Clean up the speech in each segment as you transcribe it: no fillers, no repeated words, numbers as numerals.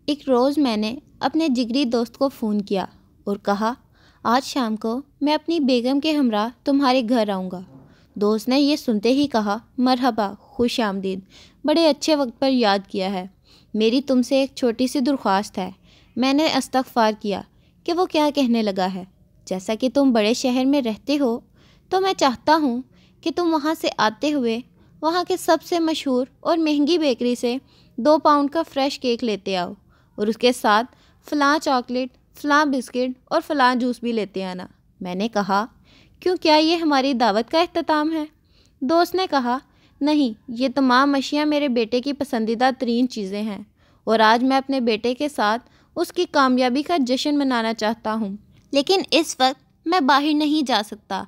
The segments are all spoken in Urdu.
ایک روز میں نے اپنے جگری دوست کو فون کیا اور کہا آج شام کو میں اپنی بیگم کے ہمراہ تمہارے گھر آؤں گا۔ دوست نے یہ سنتے ہی کہا مرحبا، خوش آمدید، بڑے اچھے وقت پر یاد کیا ہے۔ میری تم سے ایک چھوٹی سی درخواست ہے۔ میں نے استغفار کیا کہ وہ کیا کہنے لگا ہے۔ جیسا کہ تم بڑے شہر میں رہتے ہو تو میں چاہتا ہوں کہ تم وہاں سے آتے ہوئے وہاں کے سب سے مشہور اور مہنگی بیکری سے 2 پاؤنڈ کا فریش کیک لیتے آؤ اور اس کے ساتھ فلاں چاکلیٹ، فلاں بسکٹ اور فلاں جوس بھی لیتے آنا۔ میں نے کہا کیوں، کیا یہ ہماری دعوت کا اختتام ہے؟ دوست نے کہا نہیں، یہ تمام اشیاء میرے بیٹے کی پسندیدہ ترین چیزیں ہیں اور آج میں اپنے بیٹے کے ساتھ اس کی کامیابی کا جشن منانا چاہتا ہوں، لیکن اس وقت میں باہر نہیں جا سکتا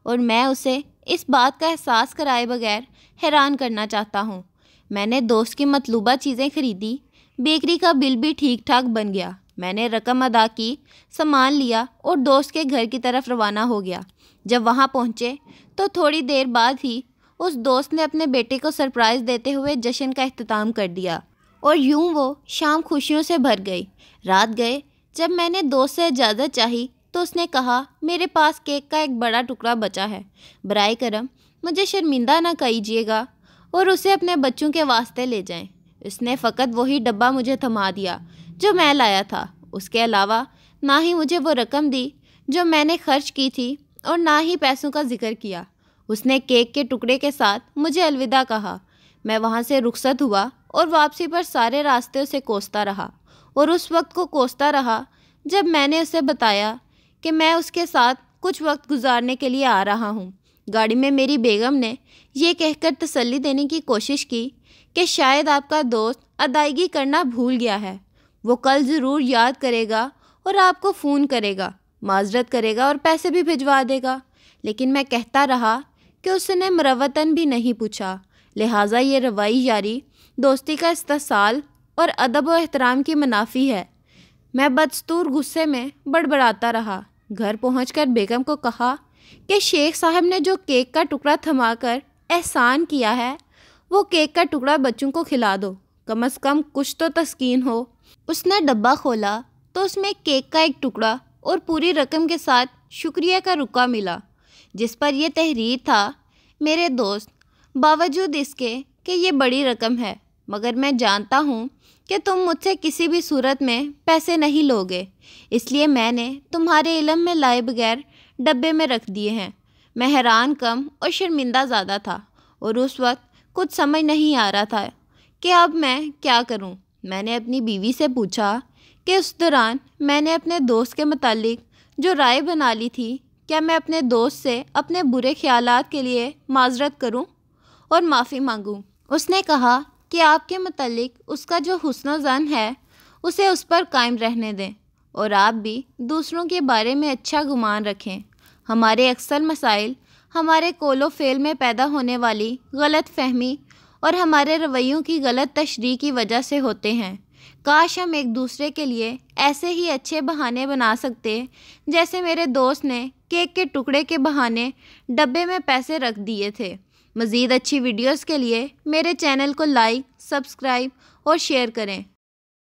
اور میں اسے اس بات کا احساس کرائے بغیر حیران کرنا چاہتا ہوں۔ میں نے دوست کی مطلوبہ چیزیں خریدی، بیکری کا بل بھی ٹھیک ٹھاک بن گیا۔ میں نے رقم ادا کی، سامان لیا اور دوست کے گھر کی طرف روانہ ہو گیا۔ جب وہاں پہنچے تو تھوڑی دیر بعد ہی اس دوست نے اپنے بیٹے کو سرپرائز دیتے ہوئے جشن کا اختتام کر دیا اور یوں وہ شام خوشیوں سے بھر گئی۔ رات گئے جب میں نے دوست سے اجازت چاہی تو اس نے کہا میرے پاس کیک کا ایک بڑا ٹکڑا بچا ہے، برائے کرم مجھے شرمندہ نہ کیجیے گا اور اسے اپنے بچوں کے واسطے لے جائیں۔ اس نے فقط وہی ڈبہ مجھے تھما دیا جو میں لایا تھا، اس کے علاوہ نہ ہی مجھے وہ رقم دی جو میں نے خرچ کی تھی اور نہ ہی پیسوں کا ذکر کیا۔ اس نے کیک کے ٹکڑے کے ساتھ مجھے الوداع کہا۔ میں وہاں سے رخصت ہوا اور واپسی پر سارے راستے اسے کوستا رہا اور اس وقت کو کوستا رہا جب میں نے اسے بتایا کہ میں اس کے ساتھ کچھ وقت گزارنے کے لیے آ رہا ہوں۔ گاڑی میں میری بیگم نے یہ کہہ کر تسلی دینے کی کوشش کی کہ شاید آپ کا دوست ادائیگی کرنا بھول گیا ہے، وہ کل ضرور یاد کرے گا اور آپ کو فون کرے گا، معذرت کرے گا اور پیسے بھی بھجوا دے گا۔ لیکن میں کہتا رہا کہ اس نے مروتاً بھی نہیں پوچھا، لہٰذا یہ روایی یاری دوستی کا استحصال اور ادب و احترام کی منافی ہے۔ میں بدستور غصے میں بڑبڑاتا رہا۔ گھر پہنچ کر بیگم کو کہا کہ شیخ صاحب نے جو کیک کا ٹکڑا تھما کر احسان کیا ہے وہ کیک کا ٹکڑا بچوں کو کھلا دو، کم از کم کچھ تو تسکین ہو۔ اس نے ڈبہ کھولا تو اس میں کیک کا ایک ٹکڑا اور پوری رقم کے ساتھ شکریہ کا رکا ملا، جس پر یہ تحریر تھا میرے دوست، باوجود اس کے کہ یہ بڑی رقم ہے مگر میں جانتا ہوں کہ تم مجھ سے کسی بھی صورت میں پیسے نہیں لوگے، اس لیے میں نے تمہارے علم میں لائے بغیر ڈبے میں رکھ دیے ہیں۔ میں حیران کم اور شرمندہ زیادہ تھا اور اس وقت کچھ سمجھ نہیں آ رہا تھا کہ اب میں کیا کروں۔ میں نے اپنی بیوی سے پوچھا کہ اس دوران میں نے اپنے دوست کے متعلق جو رائے بنا لی تھی، کیا میں اپنے دوست سے اپنے برے خیالات کے لیے معذرت کروں اور معافی مانگوں۔ اس نے کہا کہ آپ کے متعلق اس کا جو حسن ظن ہے اسے اس پر قائم رہنے دیں اور آپ بھی دوسروں کے بارے میں اچھا گمان رکھیں۔ ہمارے اکثر مسائل ہمارے قول و فعل میں پیدا ہونے والی غلط فہمی اور ہمارے رویوں کی غلط تشریح کی وجہ سے ہوتے ہیں۔ کاش ہم ایک دوسرے کے لیے ایسے ہی اچھے بہانے بنا سکتے جیسے میرے دوست نے کیک کے ٹکڑے کے بہانے ڈبے میں پیسے رکھ دیے تھے۔ مزید اچھی ویڈیوز کے لیے میرے چینل کو لائک، سبسکرائب اور شیئر کریں۔